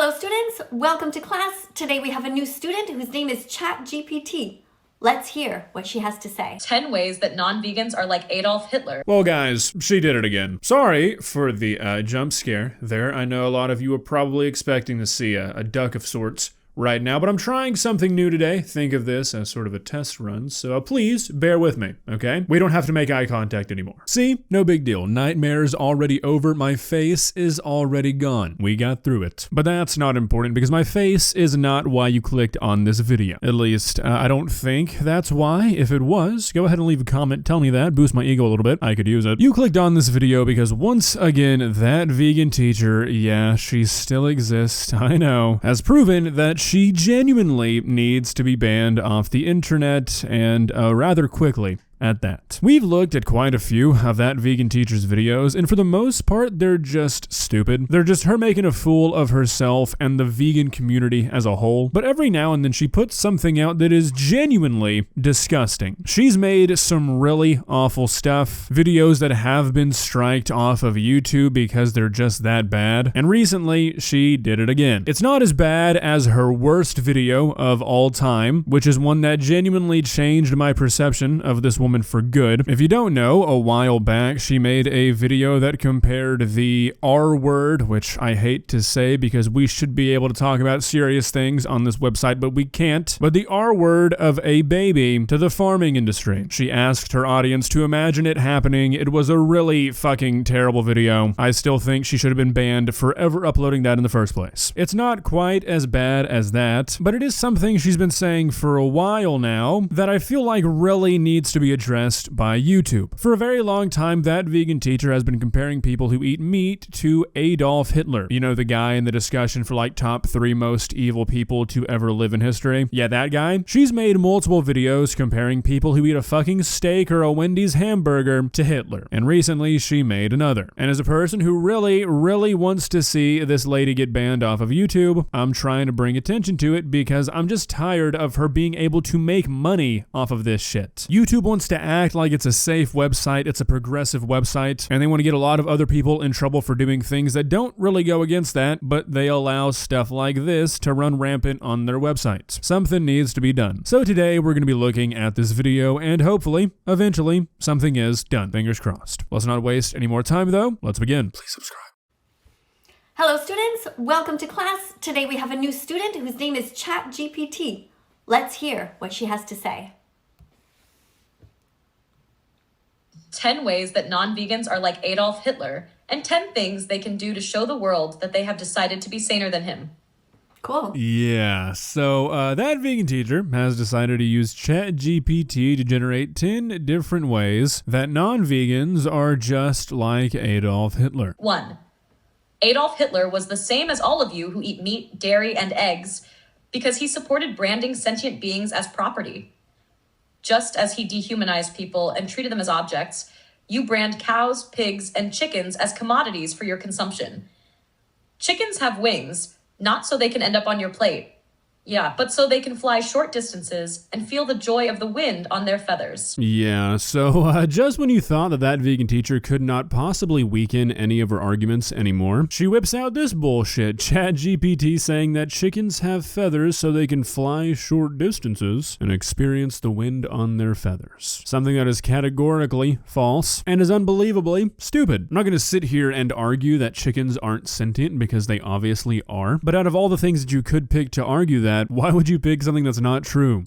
Hello students, welcome to class. Today we have a new student whose name is ChatGPT. Let's hear what she has to say. 10 ways that non-vegans are like Adolf Hitler. Well guys, she did it again. Sorry for the jump scare there. I know a lot of you are probably expecting to see a duck of sorts right now, but I'm trying something new today. Think of this as sort of a test run, so please bear with me, okay? We don't have to make eye contact anymore. See? No big deal. Nightmare's already over. My face is already gone. We got through it. But that's not important because my face is not why you clicked on this video. At least, I don't think that's why. If it was, go ahead and leave a comment. Tell me that. Boost my ego a little bit. I could use it. You clicked on this video because once again, that vegan teacher, yeah, she still exists, I know, has proven that she genuinely needs to be banned off the internet, and rather quickly at that. We've looked at quite a few of that vegan teacher's videos, and for the most part, they're just stupid. They're just her making a fool of herself and the vegan community as a whole, but every now and then she puts something out that is genuinely disgusting. She's made some really awful stuff, videos that have been striked off of YouTube because they're just that bad, and recently she did it again. It's not as bad as her worst video of all time, which is one that genuinely changed my perception of this woman for good. If you don't know, a while back she made a video that compared the R word, which I hate to say because we should be able to talk about serious things on this website, but we can't, but the R word of a baby to the farming industry. She asked her audience to imagine it happening. It was a really fucking terrible video. I still think she should have been banned for ever uploading that in the first place. It's not quite as bad as that, but it is something she's been saying for a while now that I feel like really needs to be addressed by YouTube. For a very long time, that vegan teacher has been comparing people who eat meat to Adolf Hitler. You know, the guy in the discussion for like top 3 most evil people to ever live in history? Yeah, that guy. She's made multiple videos comparing people who eat a fucking steak or a Wendy's hamburger to Hitler. And recently, she made another. And as a person who really wants to see this lady get banned off of YouTube, I'm trying to bring attention to it because I'm just tired of her being able to make money off of this shit. YouTube wants to act like it's a safe website, it's a progressive website, and they want to get a lot of other people in trouble for doing things that don't really go against that, but they allow stuff like this to run rampant on their websites. Something needs to be done. So today we're going to be looking at this video, and hopefully, eventually, something is done. Fingers crossed. Let's not waste any more time though. Let's begin. Please subscribe. Hello students, welcome to class. Today we have a new student whose name is ChatGPT. Let's hear what she has to say. 10 ways that non-vegans are like Adolf Hitler, and 10 things they can do to show the world that they have decided to be saner than him. Cool. Yeah, so that vegan teacher has decided to use ChatGPT to generate 10 different ways that non-vegans are just like Adolf Hitler. 1. Adolf Hitler was the same as all of you who eat meat, dairy, and eggs because he supported branding sentient beings as property. Just as he dehumanized people and treated them as objects, you brand cows, pigs, and chickens as commodities for your consumption. Chickens have wings, not so they can end up on your plate. Yeah, but so they can fly short distances and feel the joy of the wind on their feathers. Yeah, so just when you thought that vegan teacher could not possibly weaken any of her arguments anymore, she whips out this bullshit. ChatGPT saying that chickens have feathers so they can fly short distances and experience the wind on their feathers. Something that is categorically false and is unbelievably stupid. I'm not going to sit here and argue that chickens aren't sentient because they obviously are, but out of all the things that you could pick to argue that, why would you pick something that's not true?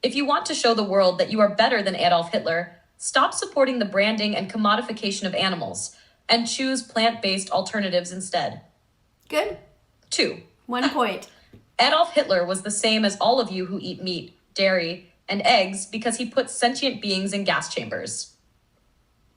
If you want to show the world that you are better than Adolf Hitler, stop supporting the branding and commodification of animals and choose plant-based alternatives instead. Good. 2. 1 point. Adolf Hitler was the same as all of you who eat meat, dairy, and eggs because he put sentient beings in gas chambers.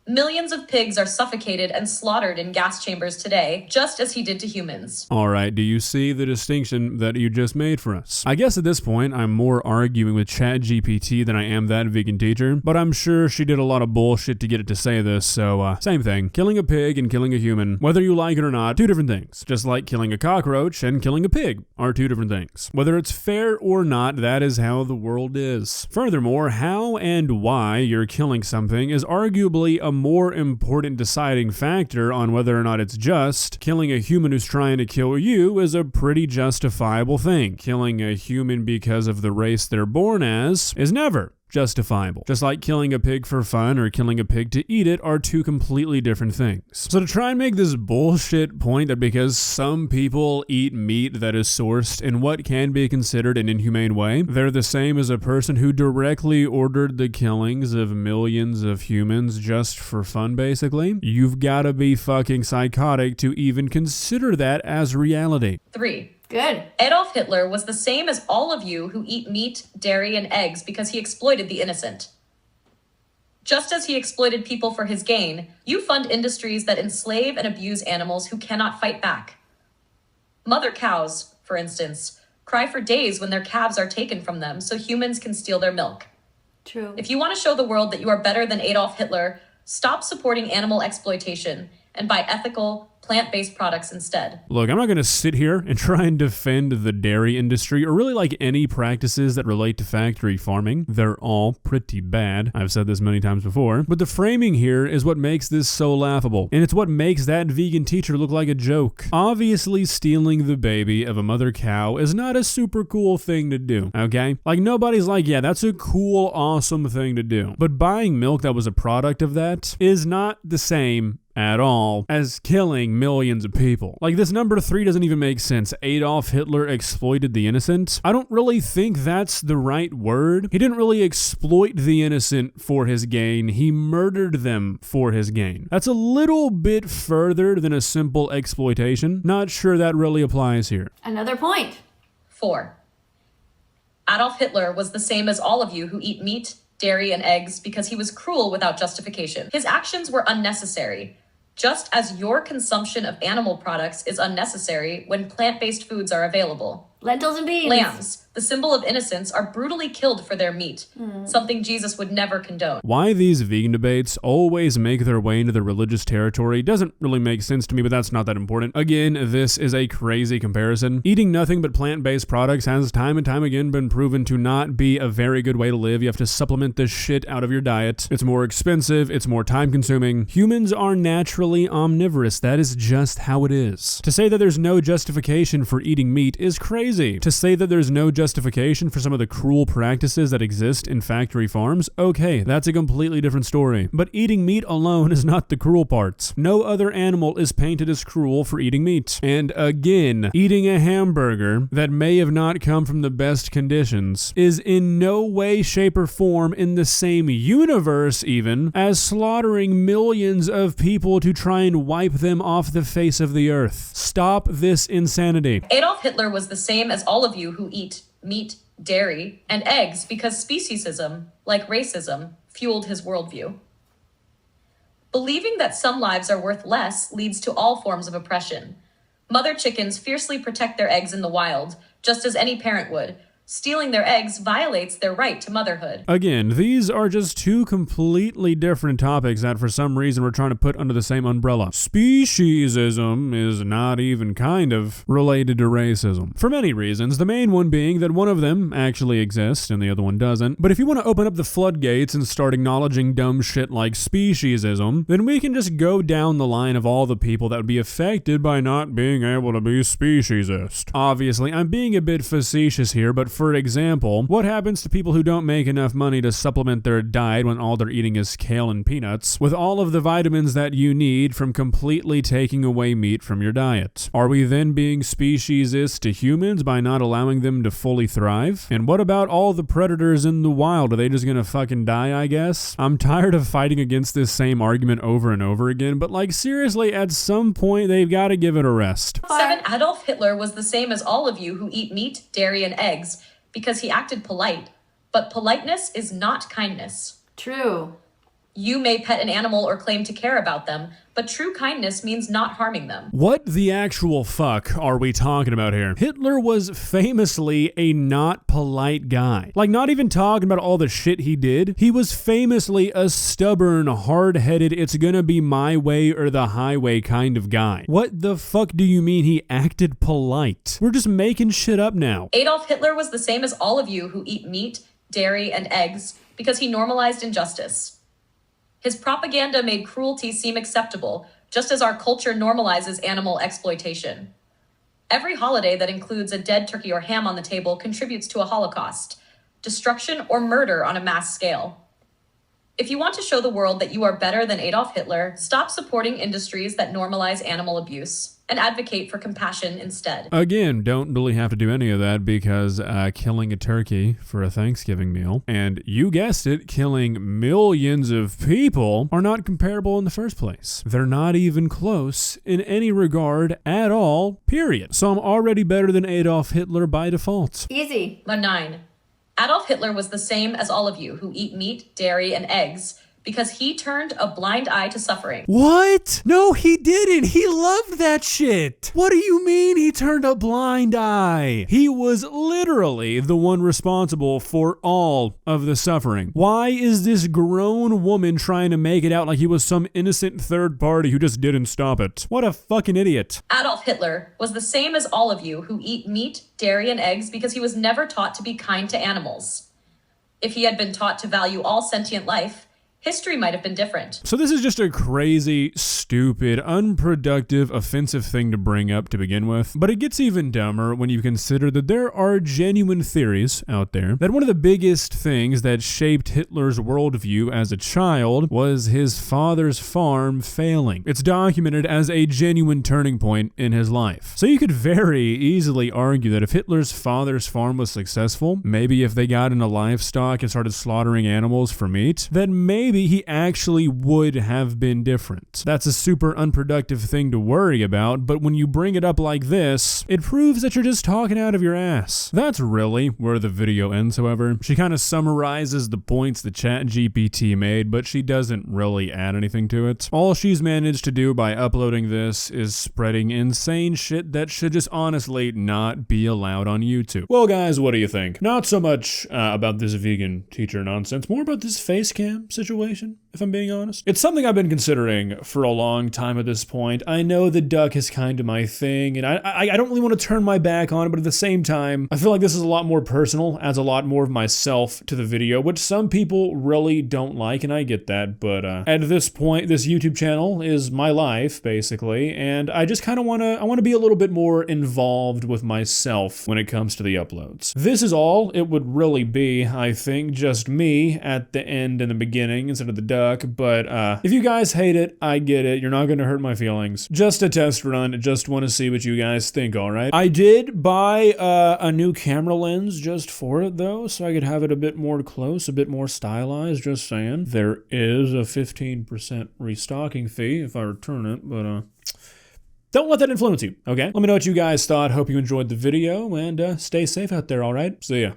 Millions of pigs are suffocated and slaughtered in gas chambers today, just as he did to humans. All right, do you see the distinction that you just made for us? I guess at this point, I'm more arguing with ChatGPT than I am that vegan teacher, but I'm sure she did a lot of bullshit to get it to say this, so same thing. Killing a pig and killing a human, whether you like it or not, 2 different things. Just like killing a cockroach and killing a pig are 2 different things. Whether it's fair or not, that is how the world is. Furthermore, how and why you're killing something is arguably a more important deciding factor on whether or not it's just, killing a human who's trying to kill you is a pretty justifiable thing. Killing a human because of the race they're born as is never justifiable. Just like killing a pig for fun or killing a pig to eat it are two completely different things. So to try and make this bullshit point that because some people eat meat that is sourced in what can be considered an inhumane way, they're the same as a person who directly ordered the killings of millions of humans just for fun, basically, you've gotta be fucking psychotic to even consider that as reality. 3. Good. Adolf Hitler was the same as all of you who eat meat, dairy, and eggs because he exploited the innocent. Just as he exploited people for his gain, you fund industries that enslave and abuse animals who cannot fight back. Mother cows, for instance, cry for days when their calves are taken from them so humans can steal their milk. True. If you want to show the world that you are better than Adolf Hitler, stop supporting animal exploitation and buy ethical, plant-based products instead. Look, I'm not going to sit here and try and defend the dairy industry or really like any practices that relate to factory farming. They're all pretty bad. I've said this many times before. But the framing here is what makes this so laughable. And it's what makes that vegan teacher look like a joke. Obviously, stealing the baby of a mother cow is not a super cool thing to do, okay? Like, nobody's like, yeah, that's a cool, awesome thing to do. But buying milk that was a product of that is not the same at all as killing millions of people. Like, this number 3 doesn't even make sense. Adolf Hitler exploited the innocent. I don't really think that's the right word. He didn't really exploit the innocent for his gain. He murdered them for his gain. That's a little bit further than a simple exploitation. Not sure that really applies here. Another point. 4. Adolf Hitler was the same as all of you who eat meat, dairy, and eggs because he was cruel without justification. His actions were unnecessary, just as your consumption of animal products is unnecessary when plant-based foods are available. Lentils and beans. Lambs, the symbol of innocence, are brutally killed for their meat, something Jesus would never condone. Why these vegan debates always make their way into the religious territory doesn't really make sense to me, but that's not that important. Again, this is a crazy comparison. Eating nothing but plant-based products has time and time again been proven to not be a very good way to live. You have to supplement the shit out of your diet. It's more expensive, it's more time-consuming. Humans are naturally omnivorous. That is just how it is. To say that there's no justification for eating meat is crazy. To say that there's no justification for some of the cruel practices that exist in factory farms, okay, that's a completely different story. But eating meat alone is not the cruel parts. No other animal is painted as cruel for eating meat. And again, eating a hamburger that may have not come from the best conditions is in no way, shape, or form in the same universe even as slaughtering millions of people to try and wipe them off the face of the earth. Stop this insanity. Adolf Hitler was the same as all of you who eat meat, dairy, and eggs because speciesism, like racism, fueled his worldview. Believing that some lives are worth less leads to all forms of oppression. Mother chickens fiercely protect their eggs in the wild, just as any parent would. Stealing their eggs violates their right to motherhood. Again, these are just two completely different topics that for some reason we're trying to put under the same umbrella. Speciesism is not even kind of related to racism. For many reasons, the main one being that one of them actually exists and the other one doesn't. But if you want to open up the floodgates and start acknowledging dumb shit like speciesism, then we can just go down the line of all the people that would be affected by not being able to be speciesist. Obviously, I'm being a bit facetious here, but for example, what happens to people who don't make enough money to supplement their diet when all they're eating is kale and peanuts, with all of the vitamins that you need from completely taking away meat from your diet? Are we then being speciesist to humans by not allowing them to fully thrive? And what about all the predators in the wild? Are they just gonna fucking die, I guess? I'm tired of fighting against this same argument over and over again, but like seriously, at some point they've got to give it a rest. 7. Adolf Hitler was the same as all of you who eat meat, dairy, and eggs because he acted polite. But politeness is not kindness. True. You may pet an animal or claim to care about them, but true kindness means not harming them. What the actual fuck are we talking about here? Hitler was famously a not polite guy. Like, not even talking about all the shit he did. He was famously a stubborn, hard-headed, it's gonna be my way or the highway kind of guy. What the fuck do you mean he acted polite? We're just making shit up now. Adolf Hitler was the same as all of you who eat meat, dairy, and eggs because he normalized injustice. His propaganda made cruelty seem acceptable, just as our culture normalizes animal exploitation. Every holiday that includes a dead turkey or ham on the table contributes to a Holocaust, destruction or murder on a mass scale. If you want to show the world that you are better than Adolf Hitler, stop supporting industries that normalize animal abuse and advocate for compassion instead. Again, don't really have to do any of that because killing a turkey for a Thanksgiving meal, and you guessed it, killing millions of people are not comparable in the first place. They're not even close in any regard at all, period. So I'm already better than Adolf Hitler by default. Easy. 9. Adolf Hitler was the same as all of you who eat meat, dairy, and eggs because he turned a blind eye to suffering. What? No, he didn't. He loved that shit. What do you mean he turned a blind eye? He was literally the one responsible for all of the suffering. Why is this grown woman trying to make it out like he was some innocent third party who just didn't stop it? What a fucking idiot. Adolf Hitler was the same as all of you who eat meat, dairy, and eggs because he was never taught to be kind to animals. If he had been taught to value all sentient life, history might have been different. So this is just a crazy, stupid, unproductive, offensive thing to bring up to begin with, but it gets even dumber when you consider that there are genuine theories out there that one of the biggest things that shaped Hitler's worldview as a child was his father's farm failing. It's documented as a genuine turning point in his life. So you could very easily argue that if Hitler's father's farm was successful, maybe if they got into livestock and started slaughtering animals for meat, then maybe he actually would have been different. That's a super unproductive thing to worry about, but when you bring it up like this, it proves that you're just talking out of your ass. That's really where the video ends, however. She kind of summarizes the points that ChatGPT made, but she doesn't really add anything to it. All she's managed to do by uploading this is spreading insane shit that should just honestly not be allowed on YouTube. Well, guys, what do you think? Not so much about this vegan teacher nonsense, more about this face cam situation, if I'm being honest. It's something I've been considering for a long time at this point. I know the duck is kind of my thing, and I don't really want to turn my back on it, but at the same time, I feel like this is a lot more personal, adds a lot more of myself to the video, which some people really don't like, and I get that, but at this point, this YouTube channel is my life, basically, and I just kind of want to be a little bit more involved with myself when it comes to the uploads. This is all it would really be, I think, just me at the end and the beginning instead of the duck, but if you guys hate it, I get it. You're not going to hurt my feelings. Just a test run. Just want to see what you guys think, all right? I did buy a new camera lens just for it, though, so I could have it a bit more close, a bit more stylized, just saying. There is a 15% restocking fee if I return it, but don't let that influence you, okay? Let me know what you guys thought. Hope you enjoyed the video, and stay safe out there, all right? See ya.